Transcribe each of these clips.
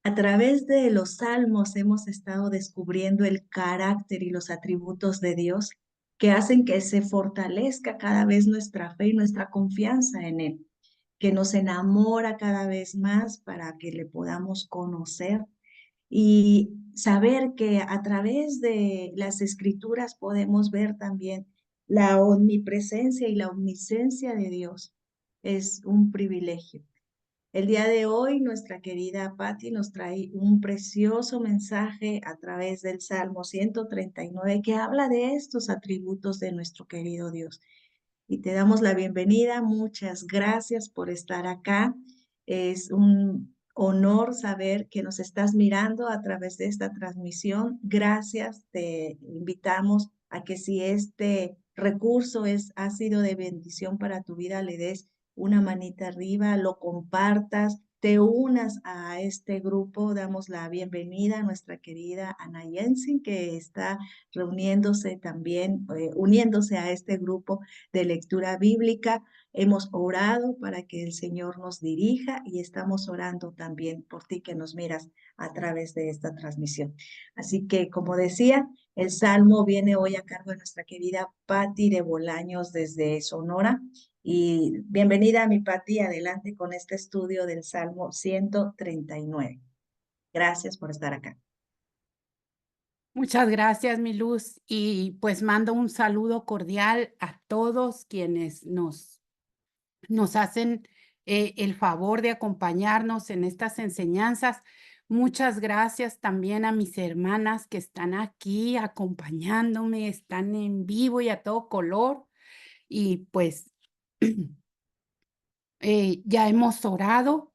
A través de los salmos hemos estado descubriendo el carácter y los atributos de Dios que hacen que se fortalezca cada vez nuestra fe y nuestra confianza en Él, que nos enamora cada vez más para que le podamos conocer y saber que a través de las escrituras podemos ver también la omnipresencia y la omnisciencia de Dios. Es un privilegio. El día de hoy, nuestra querida Patti nos trae un precioso mensaje a través del Salmo 139 que habla de estos atributos de nuestro querido Dios. Y te damos la bienvenida. Muchas gracias por estar acá. Es un honor saber que nos estás mirando a través de esta transmisión. Gracias. Te invitamos a que si este recurso ha sido de bendición para tu vida, le des una manita arriba, lo compartas, te unas a este grupo. Damos la bienvenida a nuestra querida Ana Jensen, que está reuniéndose también, uniéndose a este grupo de lectura bíblica. Hemos orado para que el Señor nos dirija y estamos orando también por ti que nos miras a través de esta transmisión. Así que, como decía, el Salmo viene hoy a cargo de nuestra querida Patti de Bolaños desde Sonora. Y bienvenida, mi Patti, adelante con este estudio del Salmo 139. Gracias por estar acá. Muchas gracias, mi Luz, y pues mando un saludo cordial a todos quienes nos hacen el favor de acompañarnos en estas enseñanzas. Muchas gracias también a mis hermanas que están aquí acompañándome, están en vivo y a todo color. Y pues ya hemos orado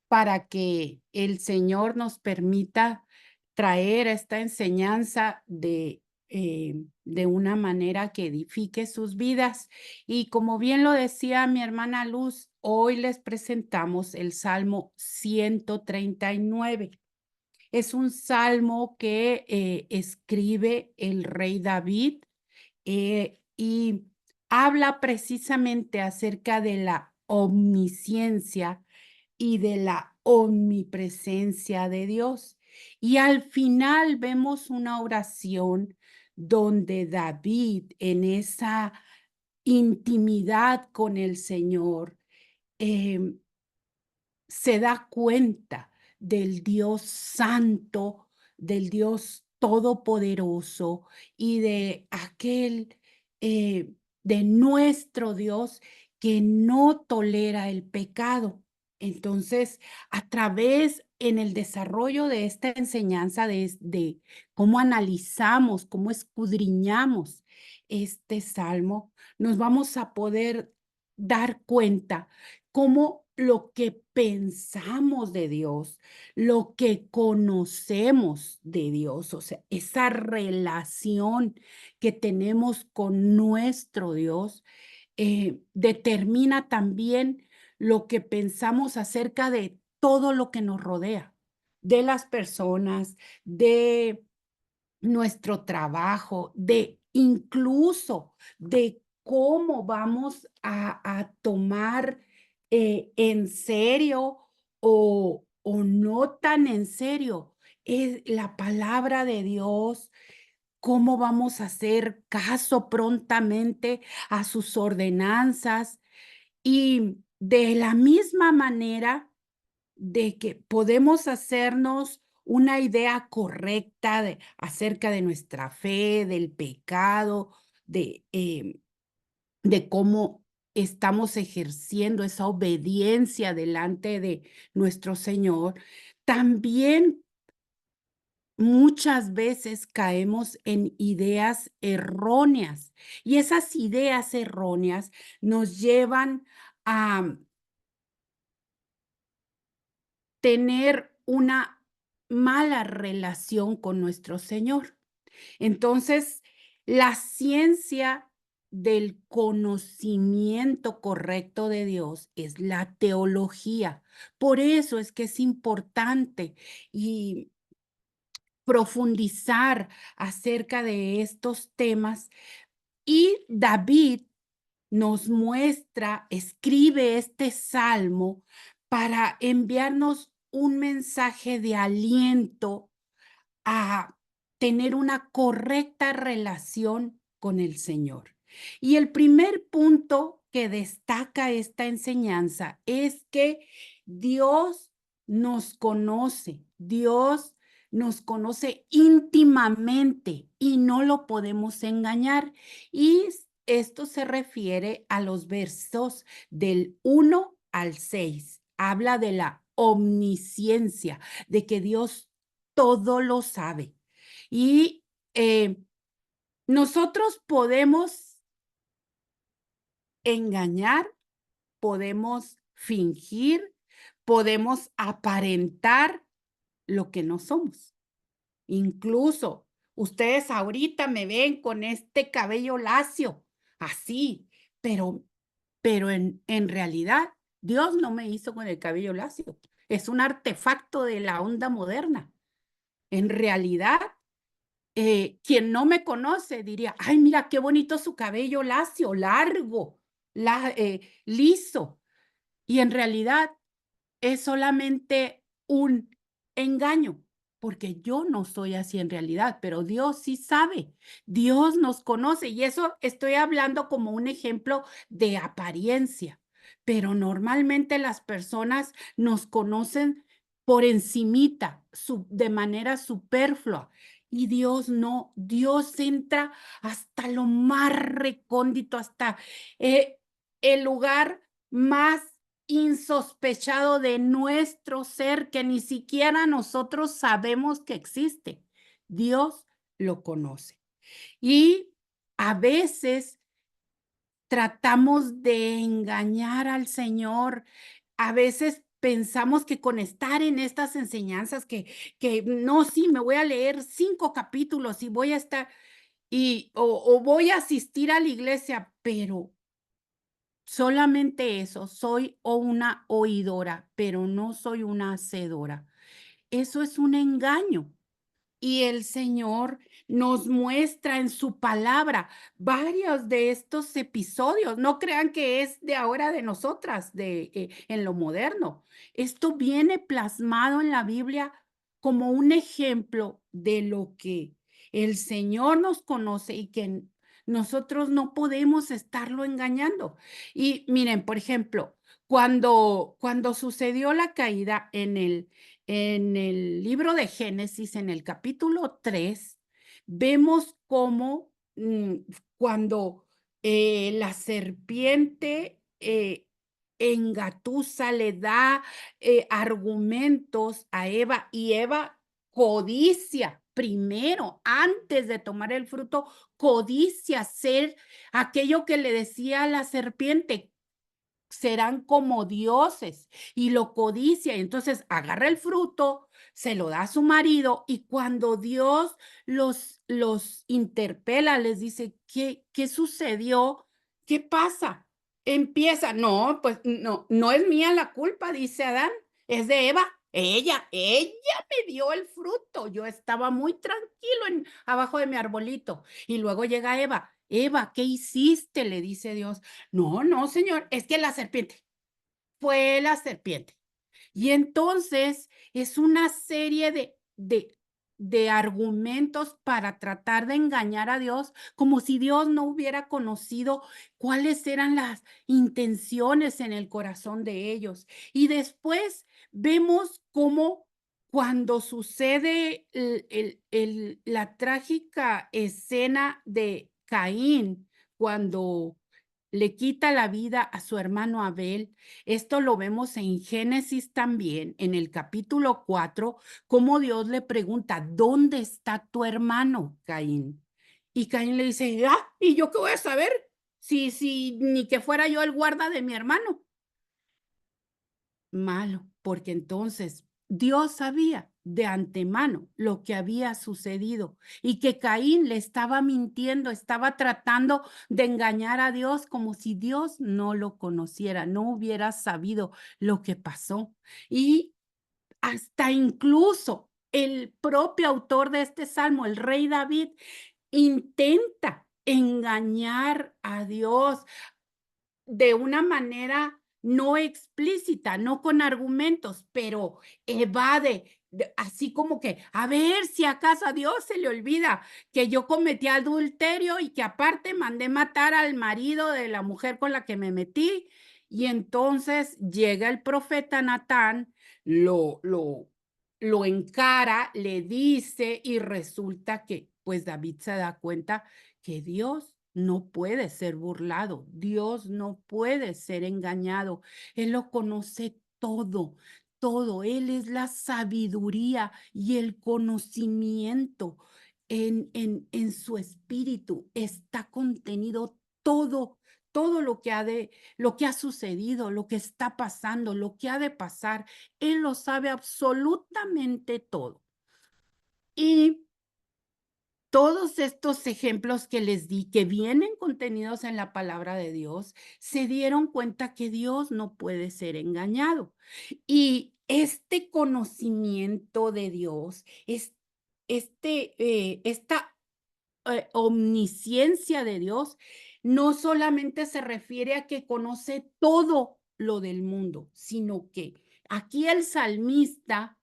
para que el Señor nos permita traer esta enseñanza de una manera que edifique sus vidas. Y como bien lo decía mi hermana Luz, hoy les presentamos el Salmo 139. Es un salmo que escribe el rey David y habla precisamente acerca de la omnisciencia y de la omnipresencia de Dios. Y al final vemos una oración donde David, en esa intimidad con el Señor, em, se da cuenta del Dios santo, del Dios todopoderoso y de aquel, de nuestro Dios que no tolera el pecado. Entonces, a través en el desarrollo de esta enseñanza de cómo analizamos, cómo escudriñamos este salmo, nos vamos a poder dar cuenta cómo lo que pensamos de Dios, lo que conocemos de Dios, o sea, esa relación que tenemos con nuestro Dios, determina también lo que pensamos acerca de todo lo que nos rodea, de las personas, de nuestro trabajo, de incluso de cómo vamos a tomar en serio o no tan en serio es la palabra de Dios, cómo vamos a hacer caso prontamente a sus ordenanzas y de la misma manera de que podemos hacernos una idea correcta acerca de nuestra fe, del pecado, de cómo estamos ejerciendo esa obediencia delante de nuestro Señor, también muchas veces caemos en ideas erróneas y esas ideas erróneas nos llevan a tener una mala relación con nuestro Señor. Entonces, la ciencia del conocimiento correcto de Dios es la teología. Por eso es que es importante y profundizar acerca de estos temas. Y David nos muestra, escribe este salmo para enviarnos un mensaje de aliento a tener una correcta relación con el Señor. Y el primer punto que destaca esta enseñanza es que Dios Dios nos conoce íntimamente y no lo podemos engañar. Y esto se refiere a los versos del 1 al 6. Habla de la omnisciencia, de que Dios todo lo sabe. Y nosotros podemos engañar, podemos fingir, podemos aparentar lo que no somos. Incluso ustedes ahorita me ven con este cabello lacio, así, pero, pero en realidad Dios no me hizo con el cabello lacio. Es un artefacto de la onda moderna. En realidad, quien no me conoce diría, ay, mira qué bonito su cabello lacio, largo, liso. Y en realidad es solamente un engaño, porque yo no soy así en realidad, pero Dios sí sabe, Dios nos conoce y eso estoy hablando como un ejemplo de apariencia, pero normalmente las personas nos conocen por encimita, de manera superflua. Y Dios no, Dios entra hasta lo más recóndito, hasta el lugar más insospechado de nuestro ser que ni siquiera nosotros sabemos que existe. Dios lo conoce. Y a veces tratamos de engañar al Señor. A veces pensamos que con estar en estas enseñanzas, que no, sí, me voy a leer 5 capítulos y voy a estar, o voy a asistir a la iglesia, pero solamente eso, soy una oidora, pero no soy una hacedora. Eso es un engaño. Y el Señor nos muestra en su palabra varios de estos episodios. No crean que es de ahora de nosotras, en lo moderno. Esto viene plasmado en la Biblia como un ejemplo de lo que el Señor nos conoce y que nosotros no podemos estarlo engañando. Y miren, por ejemplo, cuando sucedió la caída en el libro de Génesis, en el capítulo 3, vemos cómo cuando la serpiente engatusa, le da argumentos a Eva y Eva codicia primero, antes de tomar el fruto, codicia ser aquello que le decía a la serpiente, serán como dioses y lo codicia. Y entonces agarra el fruto, se lo da a su marido y cuando Dios los interpela, les dice, ¿qué sucedió? ¿Qué pasa? Empieza, no, pues no, no es mía la culpa, dice Adán, es de Eva. Ella me dio el fruto. Yo estaba muy tranquilo abajo de mi arbolito. Y luego llega Eva. Eva, ¿qué hiciste? Le dice Dios. No, no, señor, es que la serpiente, fue la serpiente. Y entonces es una serie de argumentos para tratar de engañar a Dios, como si Dios no hubiera conocido cuáles eran las intenciones en el corazón de ellos. Y después vemos cómo cuando sucede la trágica escena de Caín, cuando le quita la vida a su hermano Abel. Esto lo vemos en Génesis también, en el capítulo 4, cómo Dios le pregunta, ¿dónde está tu hermano, Caín? Y Caín le dice, ¿y yo qué voy a saber? Si ni que fuera yo el guarda de mi hermano. Malo, porque entonces Dios sabía de antemano lo que había sucedido y que Caín le estaba mintiendo, estaba tratando de engañar a Dios como si Dios no lo conociera, no hubiera sabido lo que pasó. Y hasta incluso el propio autor de este salmo, el rey David, intenta engañar a Dios de una manera no explícita, no con argumentos, pero evade, así como que, a ver si acaso a Dios se le olvida que yo cometí adulterio y que aparte mandé matar al marido de la mujer con la que me metí. Y entonces llega el profeta Natán, lo encara, le dice y resulta que pues David se da cuenta que Dios no puede ser burlado, Dios no puede ser engañado, Él lo conoce todo, todo, Él es la sabiduría y el conocimiento. En su espíritu está contenido todo, todo lo que ha sucedido, lo que está pasando, lo que ha de pasar. Él lo sabe absolutamente todo. Y todos estos ejemplos que les di, que vienen contenidos en la palabra de Dios, se dieron cuenta que Dios no puede ser engañado. Y este conocimiento de Dios, esta omnisciencia de Dios, no solamente se refiere a que conoce todo lo del mundo, sino que aquí el salmista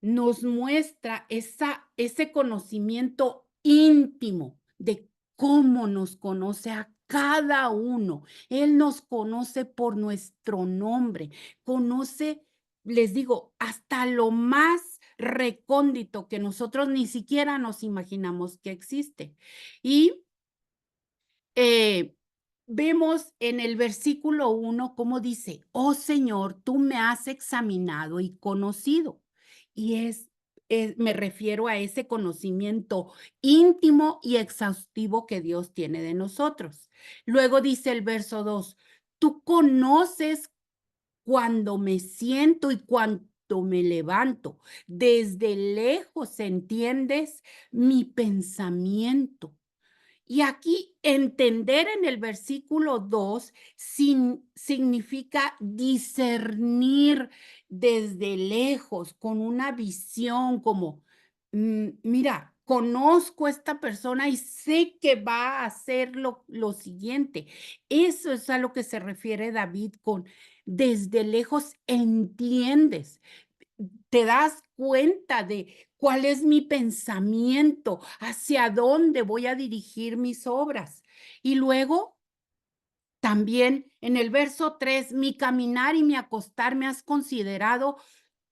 nos muestra ese conocimiento íntimo de cómo nos conoce a cada uno. Él nos conoce por nuestro nombre, conoce, les digo, hasta lo más recóndito que nosotros ni siquiera nos imaginamos que existe. Y eh, vemos en el versículo 1 cómo dice, oh Señor, tú me has examinado y conocido. Y me refiero a ese conocimiento íntimo y exhaustivo que Dios tiene de nosotros. Luego dice el verso 2, tú conoces cuando me siento y cuando me levanto. Desde lejos entiendes mi pensamiento. Y aquí entender en el versículo 2 significa discernir desde lejos, con una visión como, mira, conozco a esta persona y sé que va a hacer lo siguiente. Eso es a lo que se refiere David con desde lejos entiendes, te das cuenta de cuál es mi pensamiento, hacia dónde voy a dirigir mis obras. Y luego también en el verso 3, mi caminar y mi acostar me has considerado,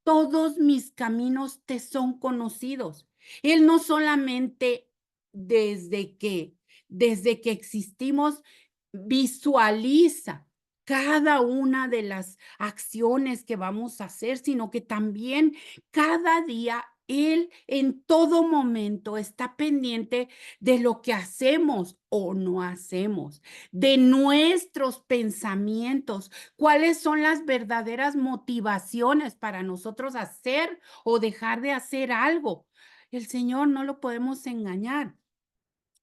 todos mis caminos te son conocidos. Él no solamente desde que, desde que existimos, visualiza cada una de las acciones que vamos a hacer, sino que también cada día Él en todo momento está pendiente de lo que hacemos o no hacemos, de nuestros pensamientos, cuáles son las verdaderas motivaciones para nosotros hacer o dejar de hacer algo. El Señor no lo podemos engañar.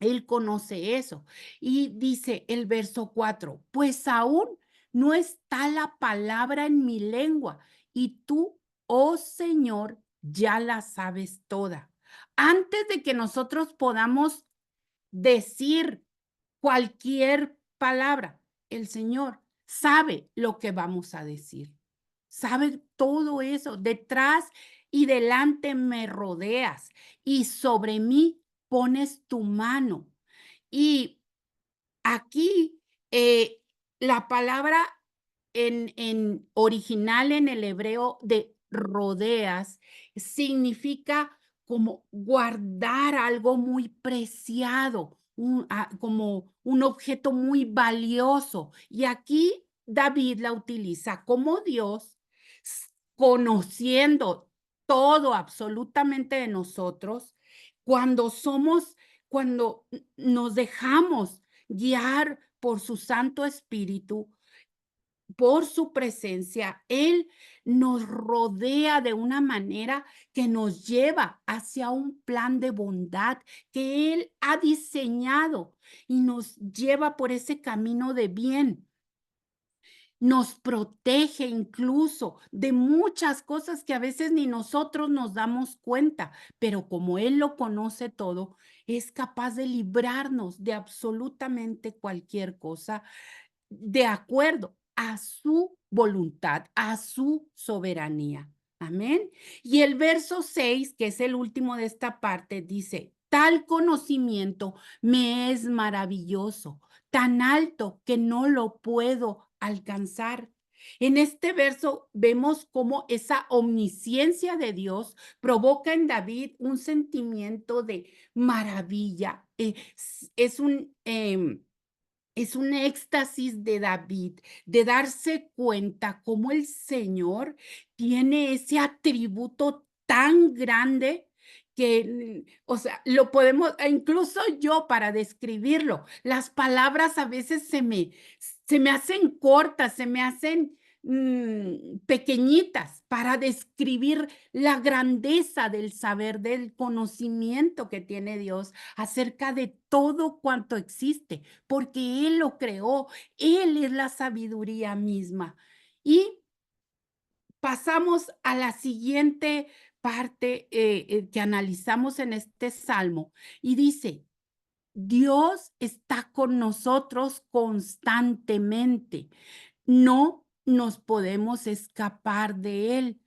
Él conoce eso. Y dice el verso 4, pues aún no está la palabra en mi lengua y tú, oh Señor, ya la sabes toda. Antes de que nosotros podamos decir cualquier palabra, el Señor sabe lo que vamos a decir. Sabe todo eso. Detrás y delante me rodeas y sobre mí pones tu mano. Y aquí la palabra en original en el hebreo de rodeas significa como guardar algo muy preciado, como un objeto muy valioso. Y aquí David la utiliza como Dios, conociendo todo absolutamente de nosotros, cuando somos, cuando nos dejamos guiar por su Santo Espíritu, por su presencia, Él nos rodea de una manera que nos lleva hacia un plan de bondad que Él ha diseñado y nos lleva por ese camino de bien. Nos protege incluso de muchas cosas que a veces ni nosotros nos damos cuenta, pero como Él lo conoce todo, es capaz de librarnos de absolutamente cualquier cosa de acuerdo a su voluntad, a su soberanía. Amén. Y el verso 6, que es el último de esta parte, dice, tal conocimiento me es maravilloso, tan alto que no lo puedo alcanzar. En este verso vemos cómo esa omnisciencia de Dios provoca en David un sentimiento de maravilla. Es un éxtasis de David, de darse cuenta cómo el Señor tiene ese atributo tan grande que, o sea, lo podemos, incluso yo para describirlo, las palabras a veces se me hacen cortas, se me hacen pequeñitas para describir la grandeza del saber, del conocimiento que tiene Dios acerca de todo cuanto existe, porque Él lo creó, Él es la sabiduría misma. Y pasamos a la siguiente parte que analizamos en este salmo y dice, Dios está con nosotros constantemente, no nos podemos escapar de Él.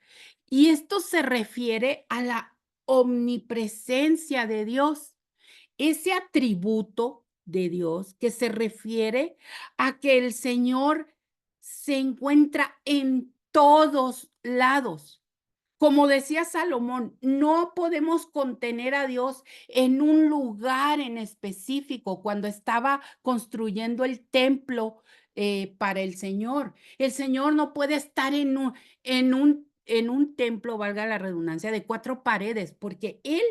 Y esto se refiere a la omnipresencia de Dios, ese atributo de Dios que se refiere a que el Señor se encuentra en todos lados. Como decía Salomón, no podemos contener a Dios en un lugar en específico cuando estaba construyendo el templo para el Señor. El Señor no puede estar en un templo, valga la redundancia, de 4 paredes, porque Él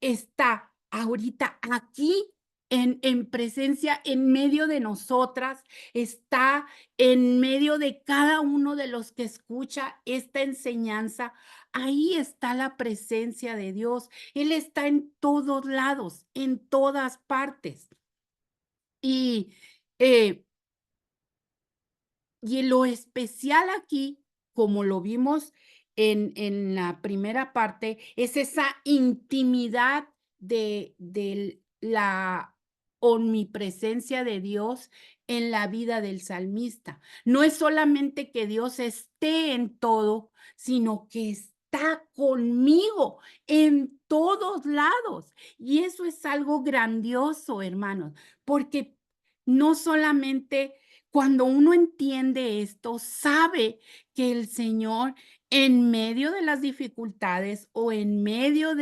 está ahorita aquí en presencia, en medio de nosotras, está en medio de cada uno de los que escucha esta enseñanza. Ahí está la presencia de Dios. Él está en todos lados, en todas partes. Y, eh, y lo especial aquí, como lo vimos en la primera parte, es esa intimidad de la omnipresencia de Dios en la vida del salmista. No es solamente que Dios esté en todo, sino que está conmigo en todos lados. Y eso es algo grandioso, hermanos, porque no solamente cuando uno entiende esto, sabe que el Señor en medio de las dificultades o en medio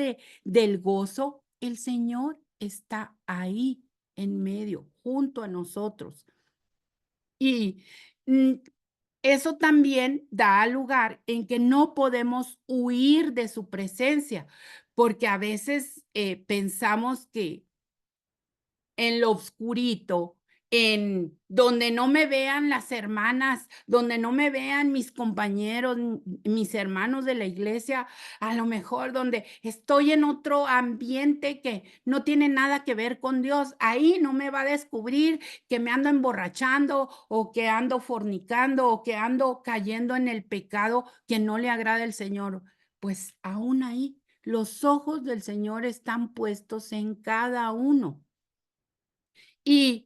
del gozo, el Señor está ahí en medio, junto a nosotros. Y mm, eso también da lugar en que no podemos huir de su presencia, porque a veces pensamos que en lo oscurito, en donde no me vean las hermanas, donde no me vean mis compañeros, mis hermanos de la iglesia, a lo mejor donde estoy en otro ambiente que no tiene nada que ver con Dios, ahí no me va a descubrir que me ando emborrachando o que ando fornicando o que ando cayendo en el pecado que no le agrada al Señor. Pues aún ahí los ojos del Señor están puestos en cada uno. Y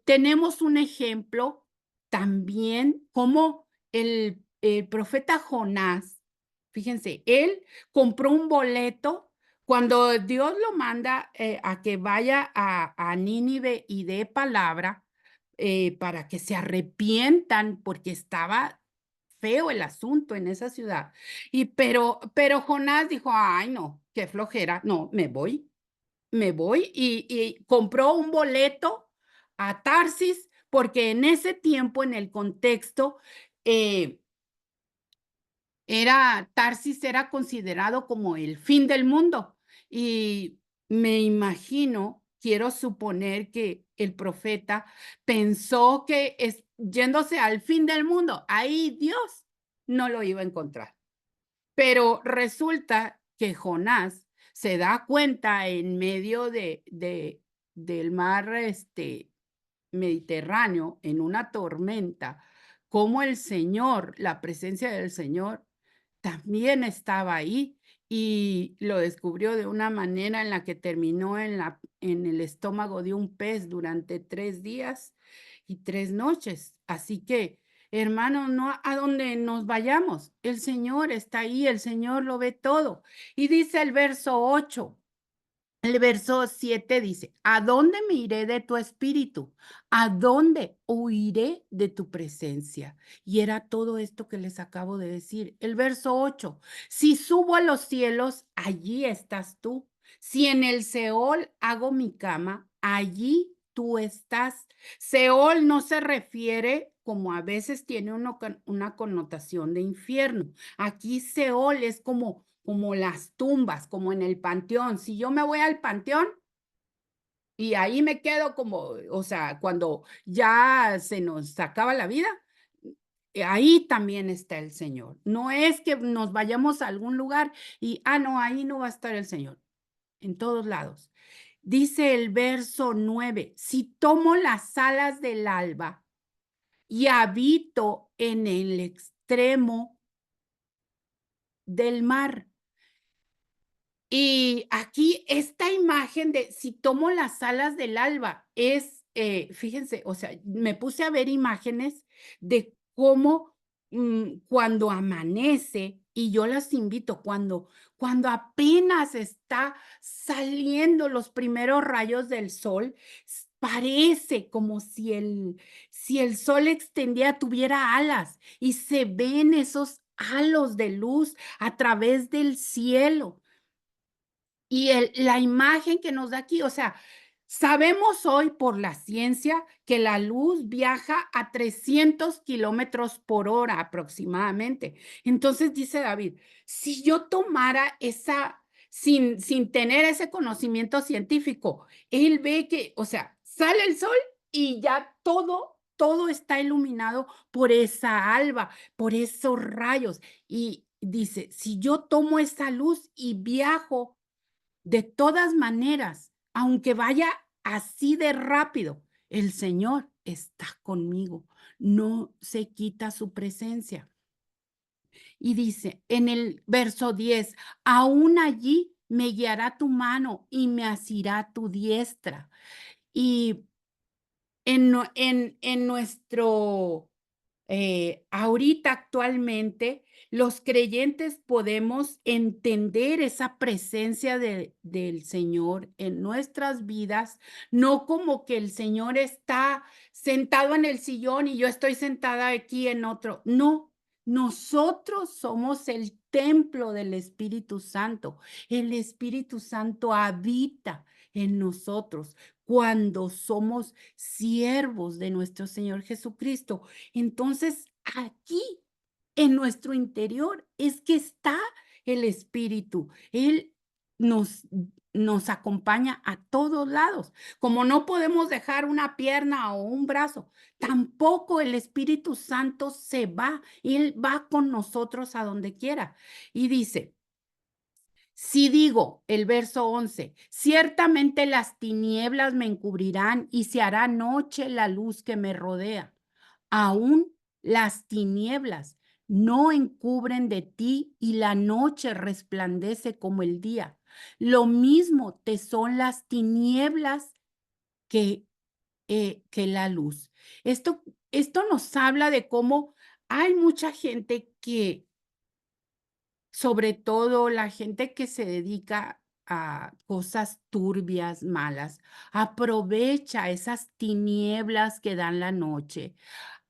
tenemos un ejemplo también como el profeta Jonás, fíjense, él compró un boleto cuando Dios lo manda a que vaya a Nínive y dé palabra para que se arrepientan porque estaba feo el asunto en esa ciudad. Pero Jonás dijo, ay no, qué flojera, no, me voy y compró un boleto a Tarsis, porque en ese tiempo, en el contexto, eh, Tarsis era considerado como el fin del mundo. Y me imagino, quiero suponer que el profeta pensó que yéndose al fin del mundo, ahí Dios no lo iba a encontrar. Pero resulta que Jonás se da cuenta en medio del mar Mediterráneo, en una tormenta, cómo el Señor, la presencia del Señor, también estaba ahí y lo descubrió de una manera en la que terminó en el estómago de un pez durante 3 días y 3 noches. Así que hermano, no a donde nos vayamos. El Señor está ahí, el Señor lo ve todo. Y dice el verso 8. El verso 7 dice, ¿a dónde me iré de tu espíritu? ¿A dónde huiré de tu presencia? Y era todo esto que les acabo de decir. El verso 8, si subo a los cielos, allí estás tú. Si en el Seol hago mi cama, allí tú estás. Seol no se refiere, como a veces tiene una connotación de infierno. Aquí Seol es como las tumbas, como en el panteón. Si yo me voy al panteón y ahí me quedo como, o sea, cuando ya se nos acaba la vida, ahí también está el Señor. No es que nos vayamos a algún lugar y, no, ahí no va a estar el Señor. En todos lados. Dice el verso 9, si tomo las alas del alba y habito en el extremo del mar. Y aquí esta imagen de si tomo las alas del alba es, fíjense, o sea, me puse a ver imágenes de cómo cuando amanece, y yo las invito, cuando apenas está saliendo los primeros rayos del sol, parece como si el sol extendía, tuviera alas, y se ven esos halos de luz a través del cielo. Y la imagen que nos da aquí, o sea, sabemos hoy por la ciencia que la luz viaja a 300 kilómetros por hora aproximadamente. Entonces dice David, si yo tomara sin tener ese conocimiento científico, él ve que, o sea, sale el sol y ya todo está iluminado por esa alba, por esos rayos. Y dice, si yo tomo esa luz y viajo de todas maneras, aunque vaya así de rápido, el Señor está conmigo, no se quita su presencia. Y dice en el verso 10, aún allí me guiará tu mano y me asirá tu diestra. Y en nuestro ahorita actualmente los creyentes podemos entender esa presencia del Señor en nuestras vidas, no como que el Señor está sentado en el sillón y yo estoy sentada aquí en otro. No, nosotros somos el templo del Espíritu Santo. El Espíritu Santo habita en nosotros cuando somos siervos de nuestro Señor Jesucristo. Entonces, aquí en nuestro interior es que está el Espíritu. Él nos, nos acompaña a todos lados. Como no podemos dejar una pierna o un brazo, tampoco el Espíritu Santo se va. Él va con nosotros a donde quiera. Y dice, si digo, el verso 11, ciertamente las tinieblas me encubrirán y se hará noche la luz que me rodea. Aún las tinieblas no encubren de ti y la noche resplandece como el día. Lo mismo te son las tinieblas que, que la luz. Esto nos habla de cómo hay mucha gente que sobre todo la gente que se dedica a cosas turbias, malas, aprovecha esas tinieblas que dan la noche,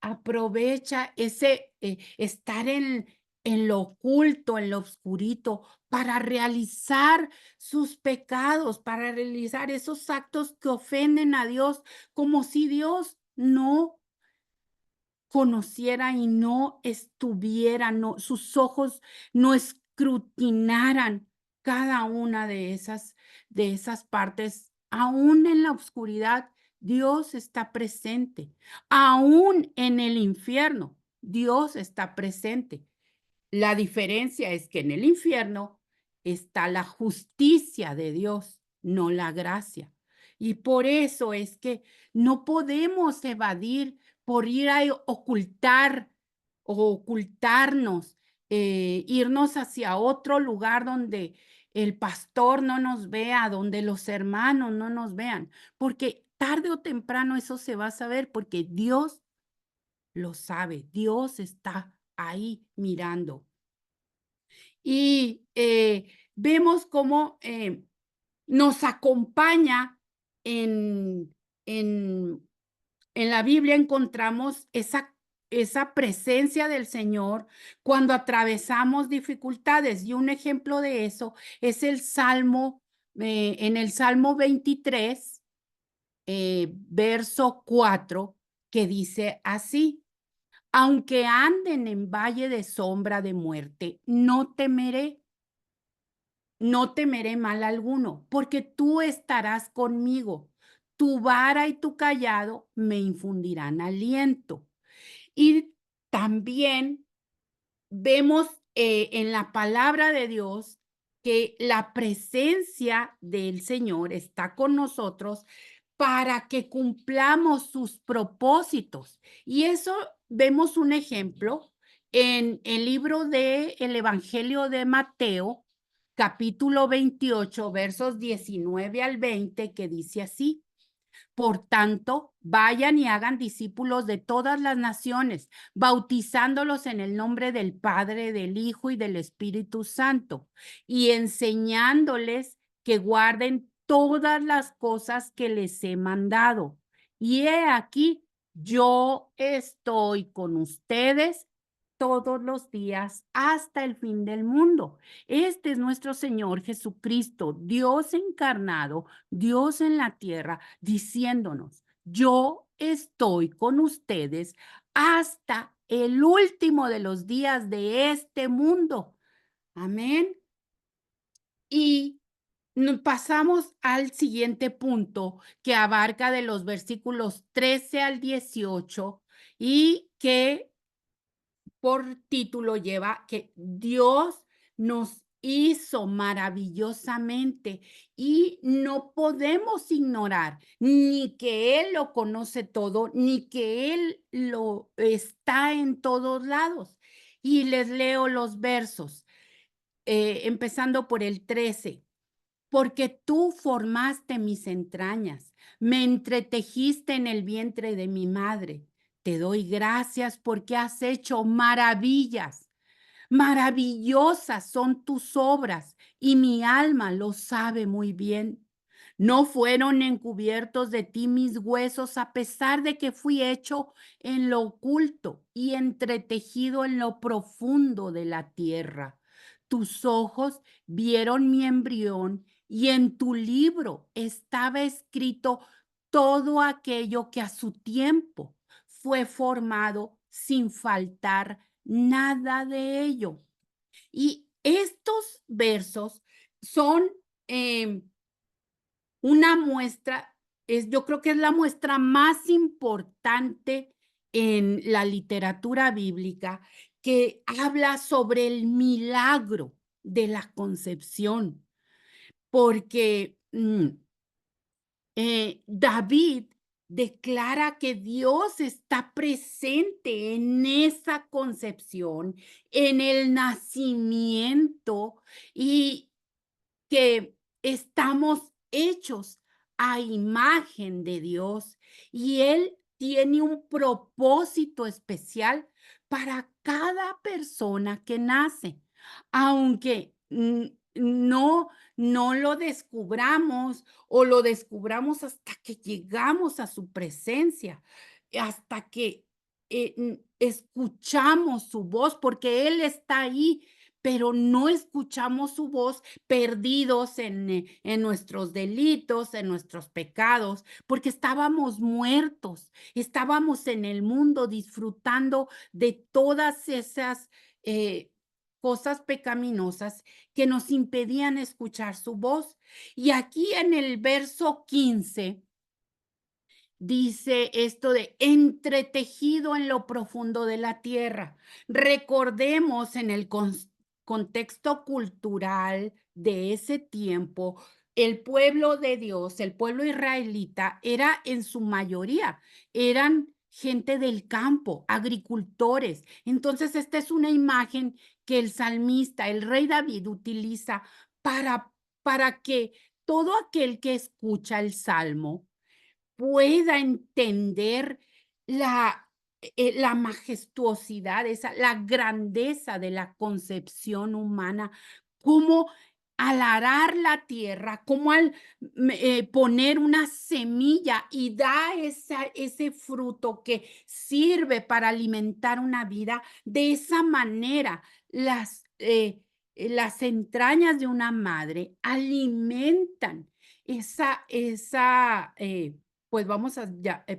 aprovecha ese estar en lo oculto, en lo oscurito, para realizar sus pecados, para realizar esos actos que ofenden a Dios, como si Dios no conociera y no estuviera, no, sus ojos no escrutinaran cada una de esas partes. Aún en la oscuridad, Dios está presente. Aún en el infierno, Dios está presente. La diferencia es que en el infierno está la justicia de Dios, no la gracia. Y por eso es que no podemos evadir por ir a ocultar o ocultarnos, irnos hacia otro lugar donde el pastor no nos vea, donde los hermanos no nos vean, porque tarde o temprano eso se va a saber, porque Dios lo sabe. Dios está ahí mirando. Y vemos cómo nos acompaña en, en, en la Biblia, encontramos esa presencia del Señor cuando atravesamos dificultades. Y un ejemplo de eso es el Salmo, en el Salmo 23, verso 4, que dice así: aunque anden en valle de sombra de muerte, no temeré mal alguno, porque tú estarás conmigo. Tu vara y tu callado me infundirán aliento. Y también vemos en la palabra de Dios que la presencia del Señor está con nosotros para que cumplamos sus propósitos. Y eso vemos un ejemplo en el libro de el Evangelio de Mateo, capítulo 28, versos 19 al 20, que dice así: por tanto, vayan y hagan discípulos de todas las naciones, bautizándolos en el nombre del Padre, del Hijo y del Espíritu Santo, y enseñándoles que guarden todas las cosas que les he mandado. Y he aquí, yo estoy con ustedes todos los días hasta el fin del mundo. Este es nuestro Señor Jesucristo, Dios encarnado, Dios en la tierra, diciéndonos: yo estoy con ustedes hasta el último de los días de este mundo. Amén. Y pasamos al siguiente punto, que abarca de los versículos 13 al 18 y que por título lleva que Dios nos hizo maravillosamente y no podemos ignorar ni que Él lo conoce todo, ni que Él lo está en todos lados. Y les leo los versos, empezando por el 13: porque tú formaste mis entrañas, me entretejiste en el vientre de mi madre. Te doy gracias porque has hecho maravillas. Maravillosas son tus obras y mi alma lo sabe muy bien. No fueron encubiertos de ti mis huesos, a pesar de que fui hecho en lo oculto y entretejido en lo profundo de la tierra. Tus ojos vieron mi embrión y en tu libro estaba escrito todo aquello que a su tiempo fue formado sin faltar nada de ello. Y estos versos son una muestra, yo creo que es la muestra más importante en la literatura bíblica, que habla sobre el milagro de la concepción, porque David declara que Dios está presente en esa concepción, en el nacimiento, y que estamos hechos a imagen de Dios y Él tiene un propósito especial para cada persona que nace, aunque no lo descubramos o lo descubramos hasta que llegamos a su presencia, hasta que escuchamos su voz, porque Él está ahí, pero no escuchamos su voz, perdidos en nuestros delitos, en nuestros pecados, porque estábamos muertos, estábamos en el mundo disfrutando de todas esas eh, cosas pecaminosas que nos impedían escuchar su voz. Y aquí en el verso 15 dice esto de entretejido en lo profundo de la tierra. Recordemos en el contexto cultural de ese tiempo, el pueblo de Dios, el pueblo israelita, era en su mayoría, eran gente del campo, agricultores. Entonces, esta es una imagen que el salmista, el rey David, utiliza para que todo aquel que escucha el salmo pueda entender la, la majestuosidad, la grandeza de la concepción humana, cómo al arar la tierra, cómo al poner una semilla y da ese fruto que sirve para alimentar una vida, de esa manera las entrañas de una madre alimentan pues vamos a,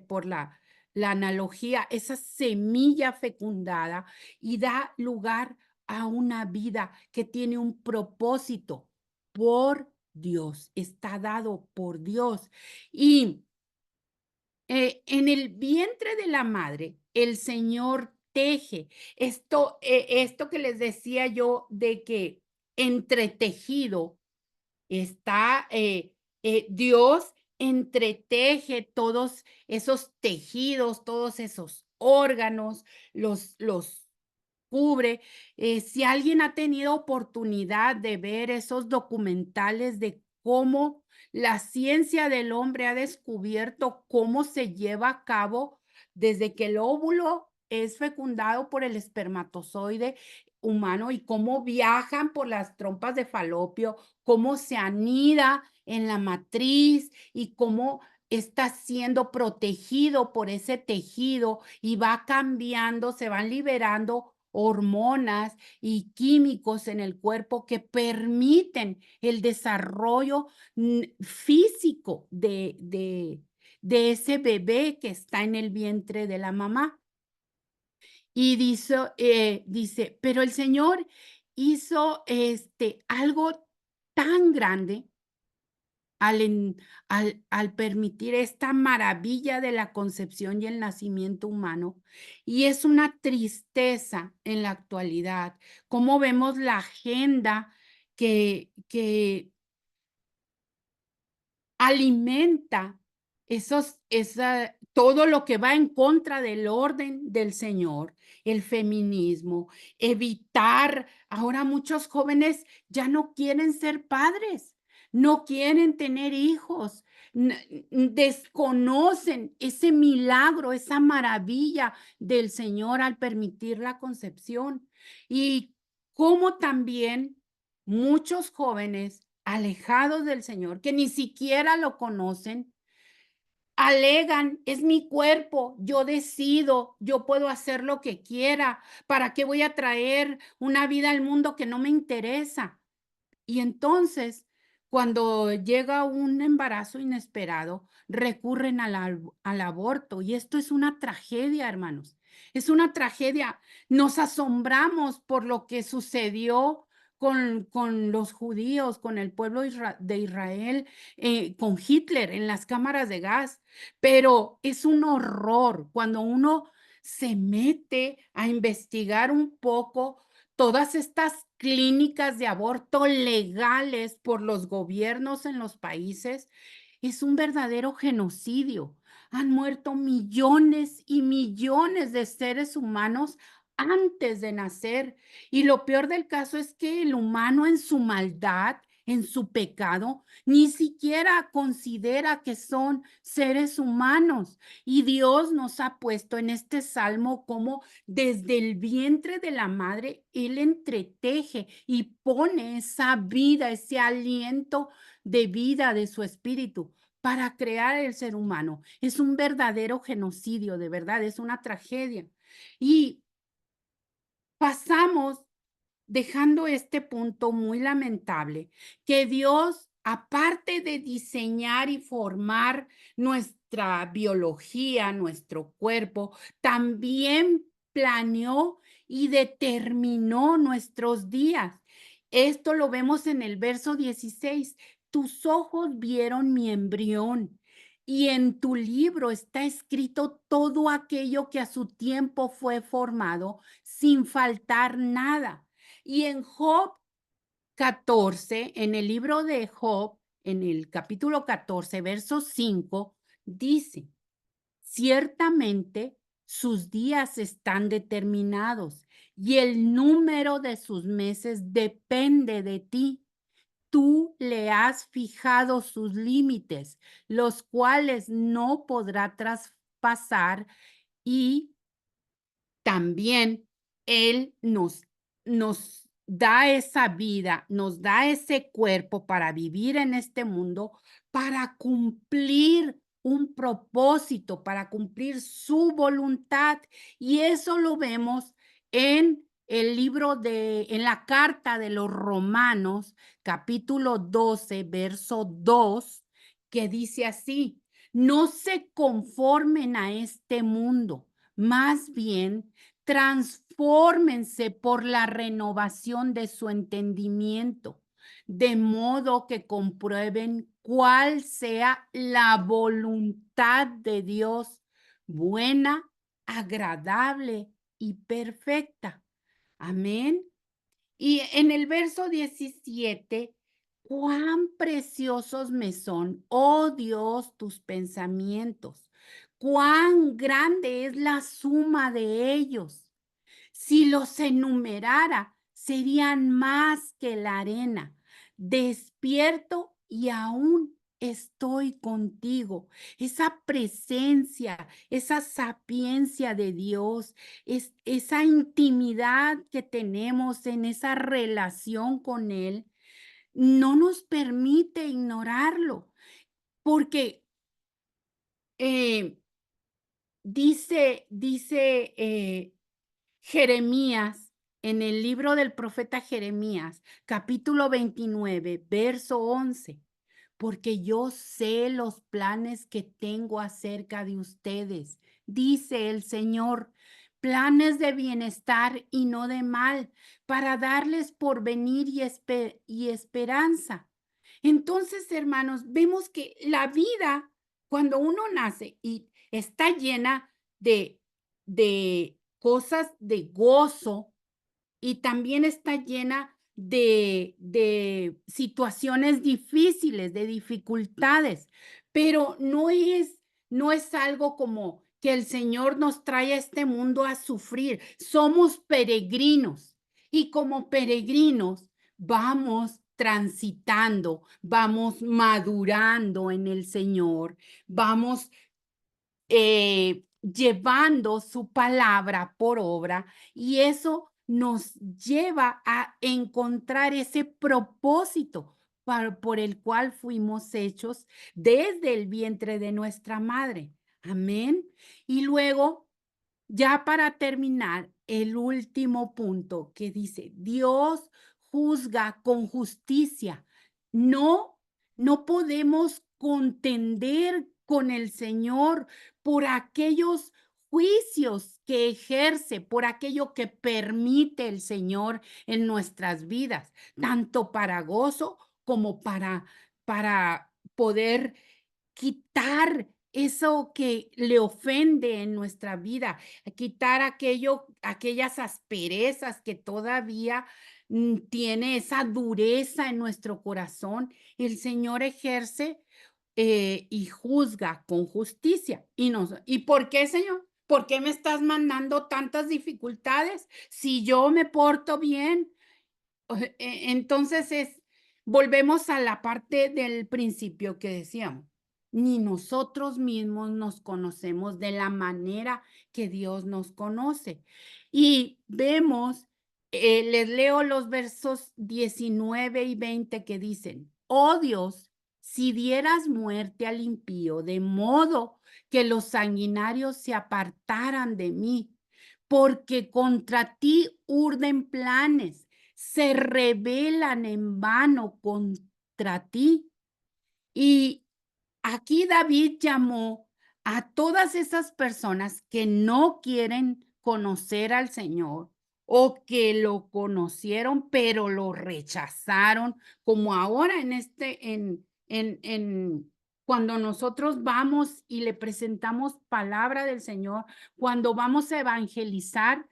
por la analogía, esa semilla fecundada y da lugar a una vida que tiene un propósito por Dios, está dado por Dios. Y en el vientre de la madre, el Señor teje esto que les decía yo de que entretejido está, Dios entreteje todos esos tejidos, todos esos órganos, los cubre. Si alguien ha tenido oportunidad de ver esos documentales de cómo la ciencia del hombre ha descubierto cómo se lleva a cabo desde que el óvulo es fecundado por el espermatozoide humano y cómo viajan por las trompas de falopio, cómo se anida en la matriz y cómo está siendo protegido por ese tejido y va cambiando, se van liberando hormonas y químicos en el cuerpo que permiten el desarrollo físico de ese bebé que está en el vientre de la mamá. Y dice, pero el Señor hizo algo tan grande al permitir esta maravilla de la concepción y el nacimiento humano. Y es una tristeza en la actualidad, cómo vemos la agenda que alimenta todo lo que va en contra del orden del Señor, el feminismo, evitar. Ahora muchos jóvenes ya no quieren ser padres, no quieren tener hijos, desconocen ese milagro, esa maravilla del Señor al permitir la concepción. Y como también muchos jóvenes alejados del Señor, que ni siquiera lo conocen, alegan, es mi cuerpo, yo decido, yo puedo hacer lo que quiera, ¿para qué voy a traer una vida al mundo que no me interesa? Y entonces, cuando llega un embarazo inesperado, recurren al aborto. Y esto es una tragedia, hermanos. Es una tragedia. Nos asombramos por lo que sucedió con los judíos, con el pueblo de Israel, con Hitler en las cámaras de gas. Pero es un horror cuando uno se mete a investigar un poco todas estas clínicas de aborto legales por los gobiernos en los países. Es un verdadero genocidio. Han muerto millones y millones de seres humanos antes de nacer. Y lo peor del caso es que el humano en su maldad, en su pecado, ni siquiera considera que son seres humanos. Y Dios nos ha puesto en este salmo como desde el vientre de la madre, Él entreteje y pone esa vida, ese aliento de vida de su espíritu para crear el ser humano. Es un verdadero genocidio, de verdad, es una tragedia. Y pasamos dejando este punto muy lamentable, que Dios, aparte de diseñar y formar nuestra biología, nuestro cuerpo, también planeó y determinó nuestros días. Esto lo vemos en el verso 16. Tus ojos vieron mi embrión y en tu libro está escrito todo aquello que a su tiempo fue formado sin faltar nada. Y en Job 14, en el libro de Job, en el capítulo 14, verso 5, dice, ciertamente sus días están determinados y el número de sus meses depende de ti. Tú le has fijado sus límites, los cuales no podrá traspasar y también Él nos da esa vida, nos da ese cuerpo para vivir en este mundo, para cumplir un propósito, para cumplir su voluntad. Y eso lo vemos en el libro en la carta de los Romanos, capítulo 12, verso 2, que dice así: no se conformen a este mundo, más bien transfórmense por la renovación de su entendimiento, de modo que comprueben cuál sea la voluntad de Dios, buena, agradable y perfecta. Amén. Y en el verso 17, cuán preciosos me son, oh Dios, tus pensamientos, cuán grande es la suma de ellos. Si los enumerara, serían más que la arena. Despierto y aún estoy contigo. Esa presencia, esa sapiencia de Dios, esa intimidad que tenemos en esa relación con Él, no nos permite ignorarlo, porque eh, dice Jeremías, en el libro del profeta Jeremías, capítulo 29, verso 11, porque yo sé los planes que tengo acerca de ustedes, dice el Señor, planes de bienestar y no de mal, para darles porvenir y esperanza. Entonces, hermanos, vemos que la vida, cuando uno nace y está llena de cosas de gozo, y también está llena de situaciones difíciles, de dificultades, pero no es algo como que el Señor nos trae a este mundo a sufrir. Somos peregrinos y como peregrinos vamos transitando, vamos madurando en el Señor, vamos llevando su palabra por obra, y eso nos lleva a encontrar ese propósito por el cual fuimos hechos desde el vientre de nuestra madre. Amén. Y luego, ya para terminar, el último punto que dice: Dios juzga con justicia. No, no podemos contender con el Señor por aquellos juicios que ejerce, por aquello que permite el Señor en nuestras vidas, tanto para gozo como para poder quitar eso que le ofende en nuestra vida, quitar aquellas asperezas que todavía tiene esa dureza en nuestro corazón. El Señor ejerce y juzga con justicia. ¿Y por qué, Señor? ¿Por qué me estás mandando tantas dificultades si yo me porto bien? Entonces volvemos a la parte del principio que decíamos, ni nosotros mismos nos conocemos de la manera que Dios nos conoce. Y vemos, les leo los versos 19 y 20 que dicen: oh Dios, si dieras muerte al impío, de modo que los sanguinarios se apartaran de mí, porque contra ti urden planes, se rebelan en vano contra ti. Y aquí David llamó a todas esas personas que no quieren conocer al Señor o que lo conocieron pero lo rechazaron, como ahora cuando nosotros vamos y le presentamos palabra del Señor, cuando vamos a evangelizar,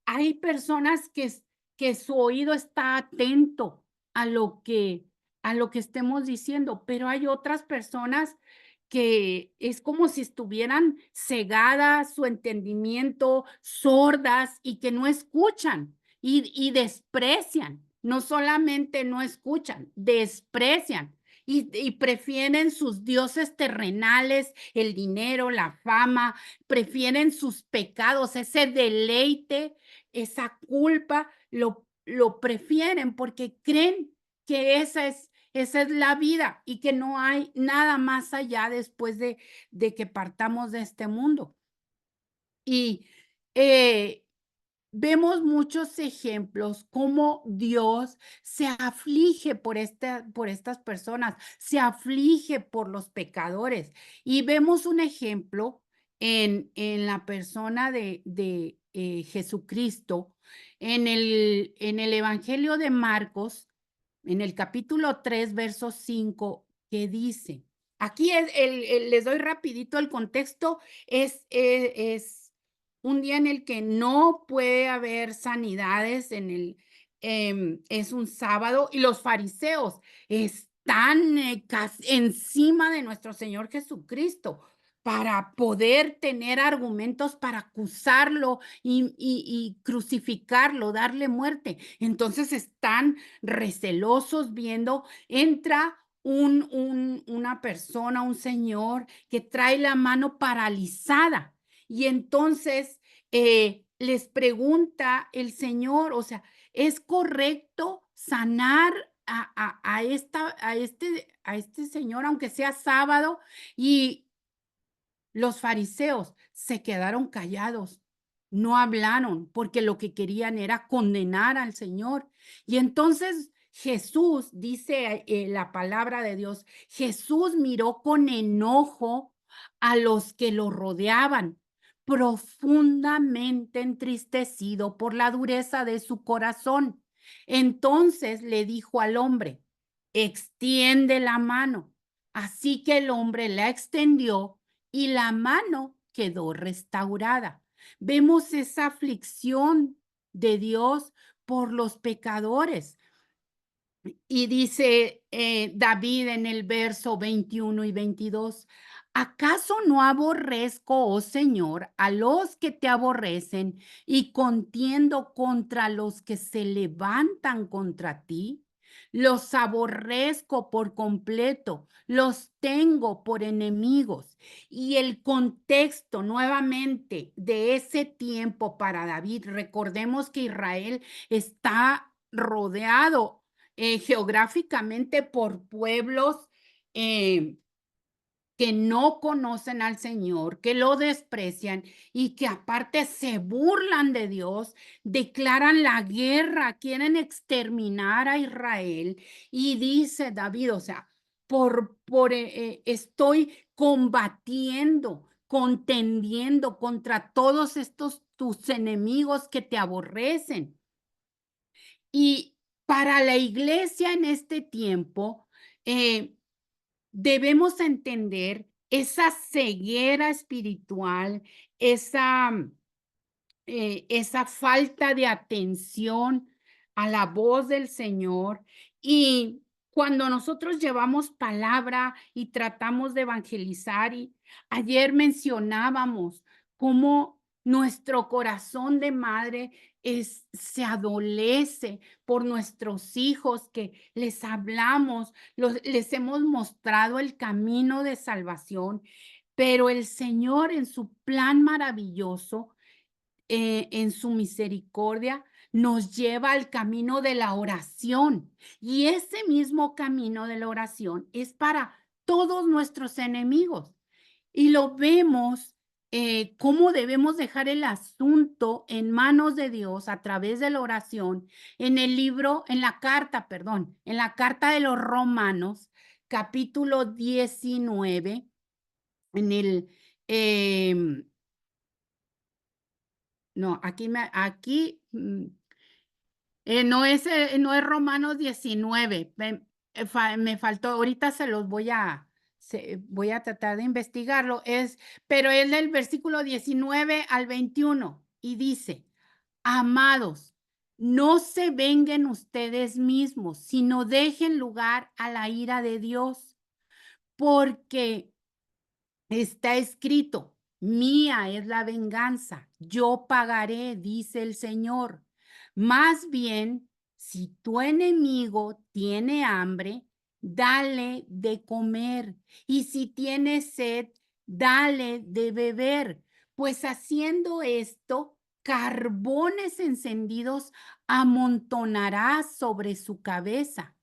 hay personas que su oído está atento a a lo que estemos diciendo, pero hay otras personas que es como si estuvieran cegadas, su entendimiento, sordas y que no escuchan y desprecian. No solamente no escuchan, desprecian. y prefieren sus dioses terrenales, el dinero, la fama, prefieren sus pecados, ese deleite, esa culpa, lo prefieren porque creen que esa es la vida y que no hay nada más allá después de que partamos de este mundo. Y eh, vemos muchos ejemplos cómo Dios se aflige por estas personas, se aflige por los pecadores. Y vemos un ejemplo en la persona de Jesucristo, en el Evangelio de Marcos, en el capítulo 3 verso 5 que dice, aquí les doy rapidito el contexto, es un día en el que no puede haber sanidades, es un sábado y los fariseos están encima de nuestro Señor Jesucristo para poder tener argumentos para acusarlo y crucificarlo, darle muerte. Entonces están recelosos viendo, entra una persona, un señor que trae la mano paralizada. Y entonces les pregunta el Señor, o sea, ¿es correcto sanar a este señor, aunque sea sábado? Y los fariseos se quedaron callados, no hablaron, porque lo que querían era condenar al Señor. Y entonces Jesús, dice la palabra de Dios, Jesús miró con enojo a los que lo rodeaban, profundamente entristecido por la dureza de su corazón. Entonces le dijo al hombre, extiende la mano. Así que el hombre la extendió y la mano quedó restaurada. Vemos esa aflicción de Dios por los pecadores. Y dice David en el verso 21 y 22, ¿acaso no aborrezco, oh Señor, a los que te aborrecen y contiendo contra los que se levantan contra ti? Los aborrezco por completo, los tengo por enemigos. Y el contexto nuevamente de ese tiempo para David, recordemos que Israel está rodeado geográficamente por pueblos eh, que no conocen al Señor, que lo desprecian y que aparte se burlan de Dios, declaran la guerra, quieren exterminar a Israel. Y dice David, o sea, estoy combatiendo, contendiendo contra todos estos tus enemigos que te aborrecen. Y para la iglesia en este tiempo, debemos entender esa ceguera espiritual, esa, esa falta de atención a la voz del Señor. Y cuando nosotros llevamos palabra y tratamos de evangelizar, y ayer mencionábamos cómo nuestro corazón de madre se adolece por nuestros hijos que les hablamos, les hemos mostrado el camino de salvación, pero el Señor en su plan maravilloso, en su misericordia, nos lleva al camino de la oración. Y ese mismo camino de la oración es para todos nuestros enemigos. Y lo vemos cómo debemos dejar el asunto en manos de Dios a través de la oración en la carta, perdón, en la carta de los Romanos, capítulo 19, en el, em, no, no es Romanos 19, me faltó, ahorita se los voy a tratar de investigarlo, pero es del versículo 19 al 21 y dice, amados, no se vengan ustedes mismos, sino dejen lugar a la ira de Dios, porque está escrito, mía es la venganza, yo pagaré, dice el Señor. Más bien, si tu enemigo tiene hambre, dale de comer, y si tiene sed, dale de beber, pues haciendo esto, carbones encendidos amontonarás sobre su cabeza.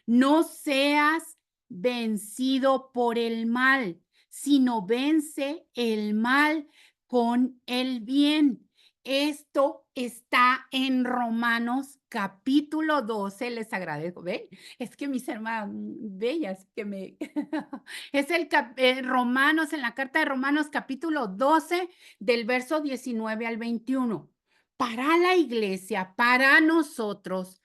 No seas vencido por el mal, sino vence el mal con el bien. Esto está en Romanos capítulo 12. Les agradezco. ¿Ven? Es que mis hermanas bellas que me es Romanos, en la carta de Romanos capítulo 12 del verso 19 al 21. Para la iglesia, para nosotros,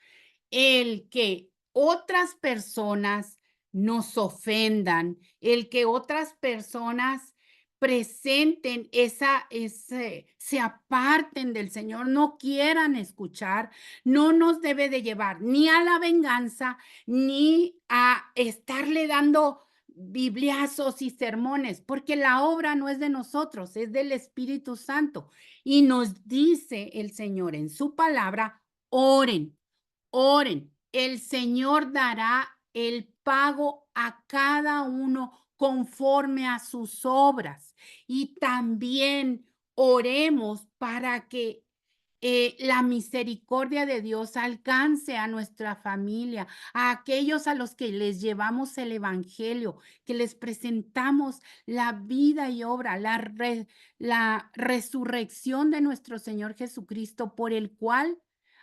el que otras personas nos ofendan, el que otras personas presenten se aparten del Señor, no quieran escuchar, no nos debe de llevar ni a la venganza, ni a estarle dando bibliazos y sermones, porque la obra no es de nosotros, es del Espíritu Santo. Y nos dice el Señor en su palabra, oren. Oren, el Señor dará el pago a cada uno conforme a sus obras. Y también oremos para que la misericordia de Dios alcance a nuestra familia, a aquellos a los que les llevamos el Evangelio, que les presentamos la vida y obra, la resurrección de nuestro Señor Jesucristo, por el cual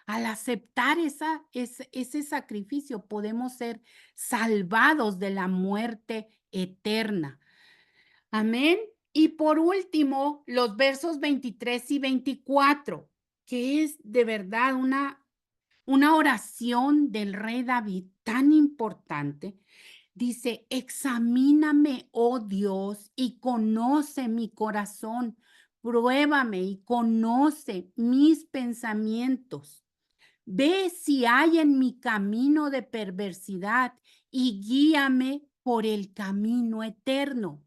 al aceptar ese sacrificio podemos ser salvados de la muerte eterna. Amén. Y por último, los versos 23 y 24, que es de verdad una oración del rey David tan importante. Dice, examíname, oh Dios, y conoce mi corazón. Pruébame y conoce mis pensamientos. Ve si hay en mi camino de perversidad y guíame por el camino eterno.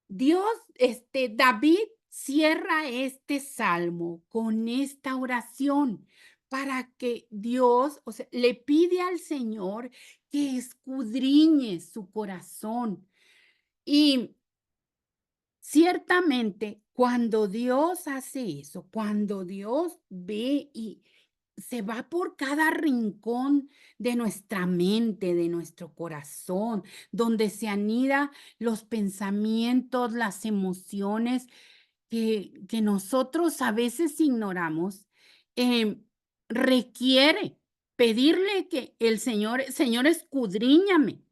David cierra este salmo con esta oración para que Dios, o sea, le pide al Señor que escudriñe su corazón. Y ciertamente, cuando Dios hace eso, cuando Dios ve y se va por cada rincón de nuestra mente, de nuestro corazón, donde se anida los pensamientos, las emociones que nosotros a veces ignoramos, em, requiere pedirle que Señor, escudriñame.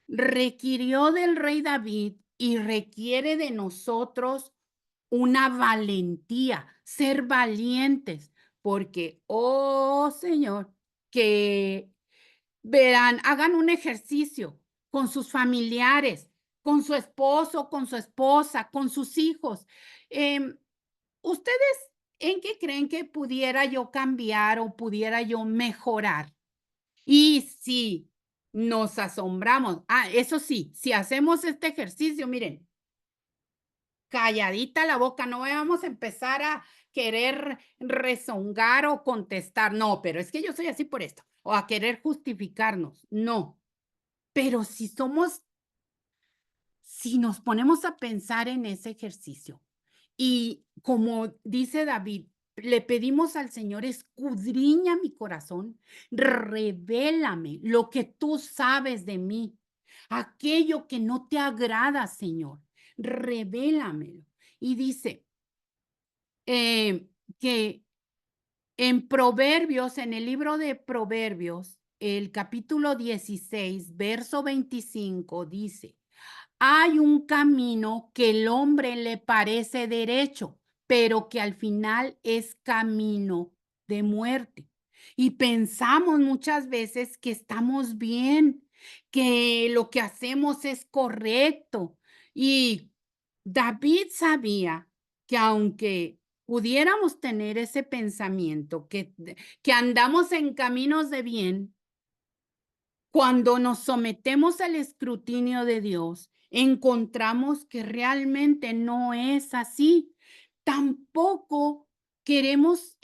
Requirió del rey David y requiere de nosotros una valentía, ser valientes, porque, oh Señor, que verán, hagan un ejercicio con sus familiares, con su esposo, con su esposa, con sus hijos. ¿Ustedes en qué creen que pudiera yo cambiar o pudiera yo mejorar? Y si nos asombramos, eso sí, si hacemos este ejercicio, miren, calladita la boca, no vamos a empezar a querer rezongar o contestar, no, pero es que yo soy así por esto, o a querer justificarnos, no. Pero si nos ponemos a pensar en ese ejercicio y como dice David, le pedimos al Señor, escudriña mi corazón, revélame lo que tú sabes de mí, aquello que no te agrada, Señor, revélamelo. Y dice que en Proverbios, en el libro de Proverbios, el capítulo 16, verso 25, dice, hay un camino que el hombre le parece derecho, pero que al final es camino de muerte. Y pensamos muchas veces que estamos bien, que lo que hacemos es correcto. Y David sabía que aunque pudiéramos tener ese pensamiento, que andamos en caminos de bien, cuando nos sometemos al escrutinio de Dios, encontramos que realmente no es así. Tampoco queremos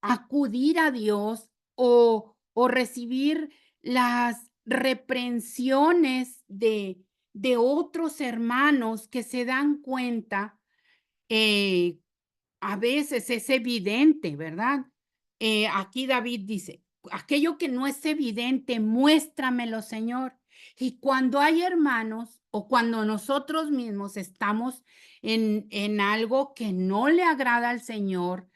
acudir a Dios o recibir las reprensiones de otros hermanos que se dan cuenta, eh, a veces es evidente, ¿verdad? Aquí David dice, aquello que no es evidente, muéstramelo, Señor. Y cuando hay hermanos o cuando nosotros mismos estamos en algo que no le agrada al Señor,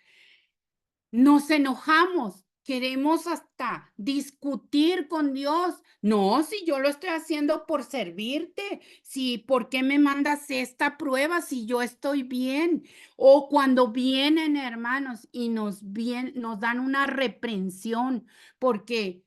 nos enojamos, queremos hasta discutir con Dios. No, si yo lo estoy haciendo por servirte, si, ¿por qué me mandas esta prueba si yo estoy bien? O cuando vienen hermanos y nos dan una reprensión porque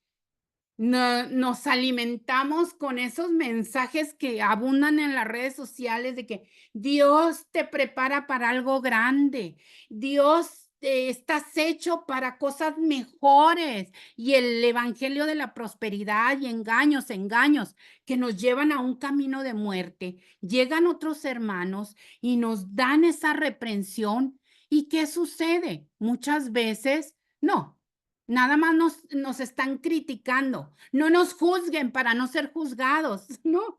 nos alimentamos con esos mensajes que abundan en las redes sociales de que Dios te prepara para algo grande, Dios estás hecho para cosas mejores y el evangelio de la prosperidad y engaños, engaños que nos llevan a un camino de muerte. Llegan otros hermanos y nos dan esa reprensión. ¿Y qué sucede? Muchas veces, no. Nada más nos están criticando. No nos juzguen para no ser juzgados, ¿no?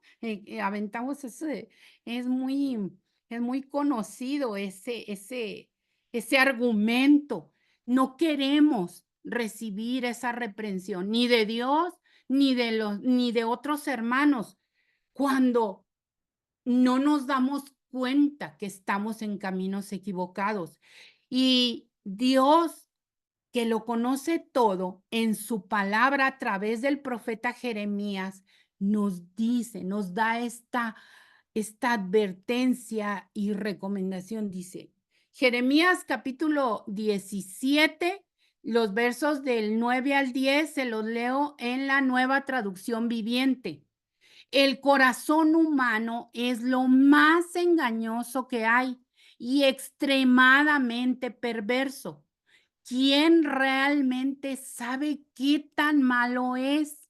Aventamos ese, es muy, es muy conocido ese argumento. No queremos recibir esa reprensión, ni de Dios, ni de otros hermanos, cuando no nos damos cuenta que estamos en caminos equivocados. Y Dios, que lo conoce todo, en su palabra a través del profeta Jeremías, nos dice, nos da esta advertencia y recomendación. Dice, Jeremías capítulo 17, los versos del 9 al 10, se los leo en la Nueva Traducción Viviente. El corazón humano es lo más engañoso que hay y extremadamente perverso. ¿Quién realmente sabe qué tan malo es?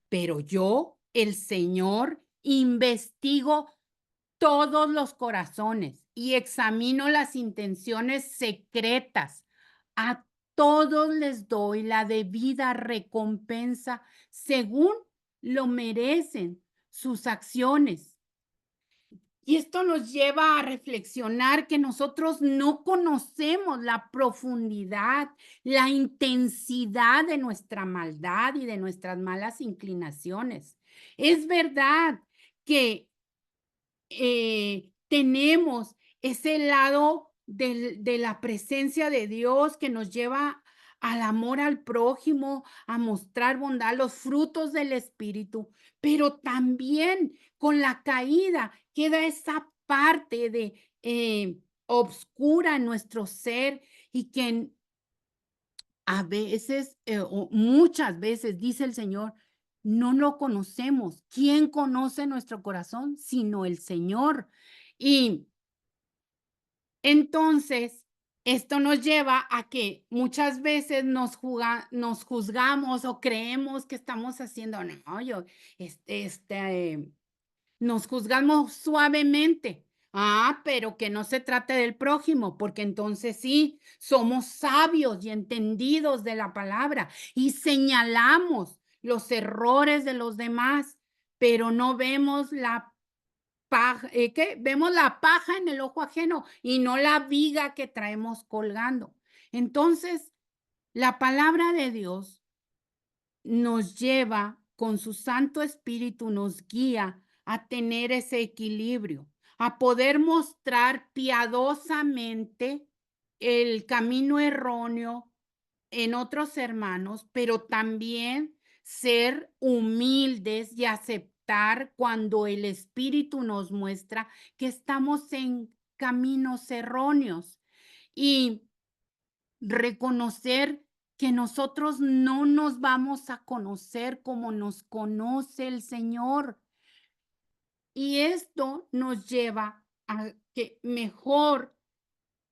Pero yo, el Señor, investigo todos los corazones y examino las intenciones secretas. A todos les doy la debida recompensa según lo merecen sus acciones. Y esto nos lleva a reflexionar que nosotros no conocemos la profundidad, la intensidad de nuestra maldad y de nuestras malas inclinaciones. Es verdad que tenemos ese lado de la presencia de Dios que nos lleva al amor al prójimo, a mostrar bondad, los frutos del Espíritu, pero también con la caída queda esa parte de obscura en nuestro ser y que a veces, o muchas veces, dice el Señor, no lo conocemos. ¿Quién conoce nuestro corazón? Sino el Señor. Y entonces, esto nos lleva a que muchas veces nos juzgamos o creemos que estamos haciendo, no, yo, nos juzgamos suavemente. Ah, pero que no se trate del prójimo, porque entonces sí, somos sabios y entendidos de la palabra y señalamos los errores de los demás, pero no vemos la paja, ¿qué? Vemos la paja en el ojo ajeno y no la viga que traemos colgando. Entonces, la palabra de Dios nos lleva con su Santo Espíritu, nos guía a tener ese equilibrio, a poder mostrar piadosamente el camino erróneo en otros hermanos, pero también ser humildes y aceptar cuando el Espíritu nos muestra que estamos en caminos erróneos y reconocer que nosotros no nos vamos a conocer como nos conoce el Señor. Y esto nos lleva a que mejor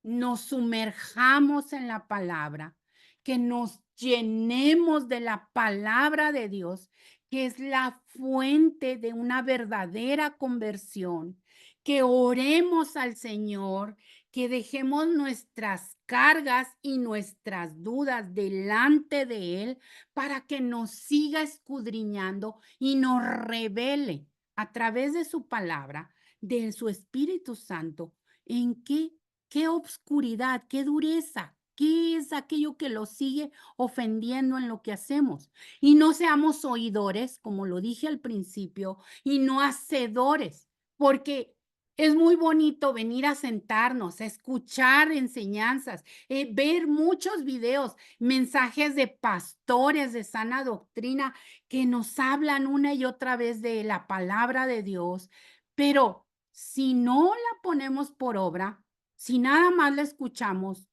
nos sumerjamos en la palabra, que nos llenemos de la palabra de Dios, que es la fuente de una verdadera conversión, que oremos al Señor, que dejemos nuestras cargas y nuestras dudas delante de Él para que nos siga escudriñando y nos revele a través de su palabra, de su Espíritu Santo, en qué obscuridad, qué dureza, qué es aquello que lo sigue ofendiendo en lo que hacemos. Y no seamos oidores, como lo dije al principio, y no hacedores, porque es muy bonito venir a sentarnos, a escuchar enseñanzas, ver muchos videos, mensajes de pastores de sana doctrina que nos hablan una y otra vez de la palabra de Dios, pero si no la ponemos por obra, si nada más la escuchamos,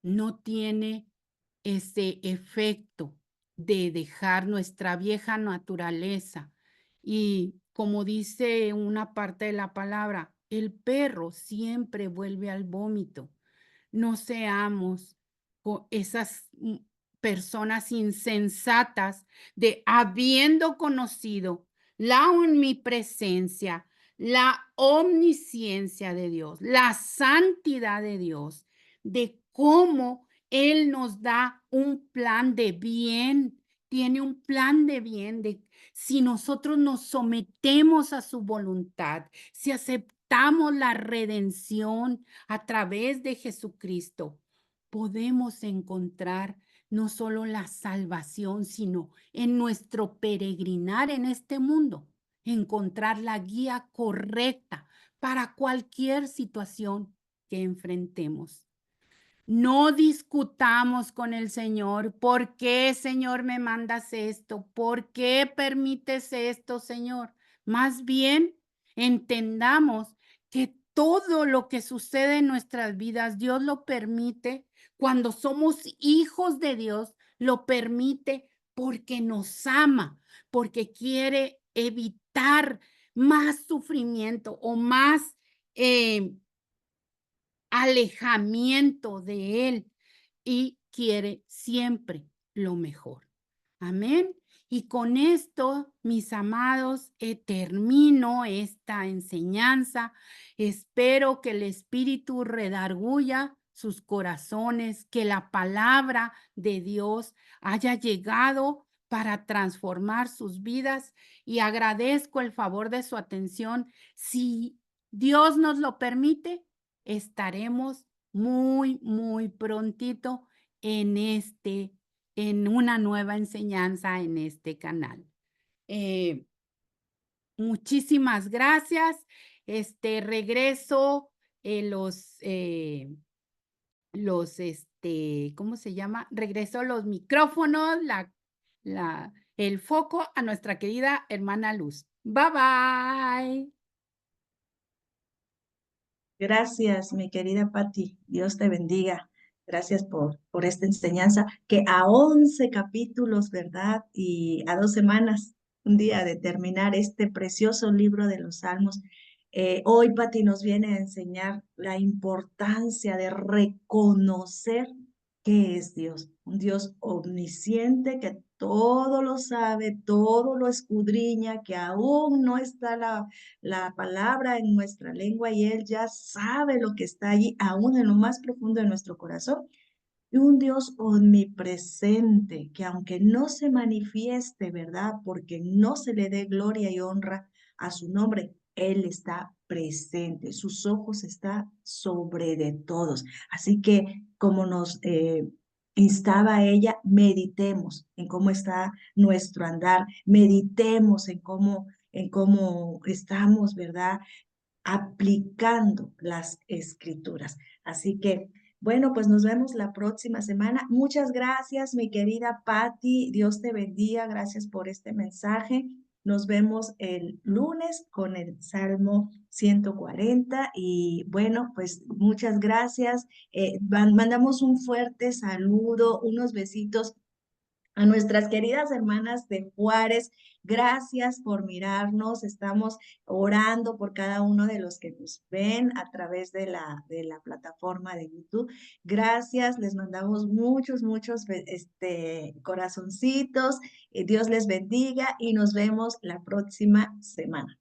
no tiene ese efecto de dejar nuestra vieja naturaleza. Y como dice una parte de la palabra, el perro siempre vuelve al vómito. No seamos esas personas insensatas de habiendo conocido la omnipresencia, la omnisciencia de Dios, la santidad de Dios, de cómo Él nos da un plan de bien, tiene un plan de bien, de si nosotros nos sometemos a su voluntad, si aceptamos la redención a través de Jesucristo, podemos encontrar no solo la salvación, sino en nuestro peregrinar en este mundo, encontrar la guía correcta para cualquier situación que enfrentemos. No discutamos con el Señor. ¿Por qué, Señor, me mandas esto? ¿Por qué permites esto, Señor? Más bien, entendamos que todo lo que sucede en nuestras vidas, Dios lo permite. Cuando somos hijos de Dios, lo permite porque nos ama, porque quiere evitar más sufrimiento o más alejamiento de Él y quiere siempre lo mejor. Amén. Y con esto, mis amados, termino esta enseñanza. Espero que el Espíritu redarguya sus corazones, que la palabra de Dios haya llegado para transformar sus vidas y agradezco el favor de su atención. Si Dios nos lo permite, estaremos muy prontito en en una nueva enseñanza en este canal. Muchísimas gracias. Regreso ¿cómo se llama? Regreso los micrófonos, el foco a nuestra querida hermana Luz. Bye bye. Gracias, mi querida Patti. Dios te bendiga. Gracias por esta enseñanza, que a 11 capítulos, ¿verdad? Y a 2 semanas, un día de terminar este precioso libro de los Salmos. Hoy Patti nos viene a enseñar la importancia de reconocer que es Dios, un Dios omnisciente que todo lo sabe, todo lo escudriña, que aún no está la palabra en nuestra lengua y Él ya sabe lo que está allí, aún en lo más profundo de nuestro corazón. Y un Dios omnipresente, que aunque no se manifieste, ¿verdad? Porque no se le dé gloria y honra a su nombre, Él está presente, sus ojos están sobre de todos. Así que como nos instaba ella, meditemos en cómo está nuestro andar, meditemos en cómo estamos, ¿verdad? Aplicando las escrituras. Así que, bueno, pues nos vemos la próxima semana. Muchas gracias, mi querida Patti. Dios te bendiga. Gracias por este mensaje. Nos vemos el lunes con el Salmo 140 y bueno, pues muchas gracias. Mandamos un fuerte saludo, unos besitos a nuestras queridas hermanas de Juárez. Gracias por mirarnos. Estamos orando por cada uno de los que nos ven a través de la plataforma de YouTube. Gracias, les mandamos muchos corazoncitos. Dios les bendiga y nos vemos la próxima semana.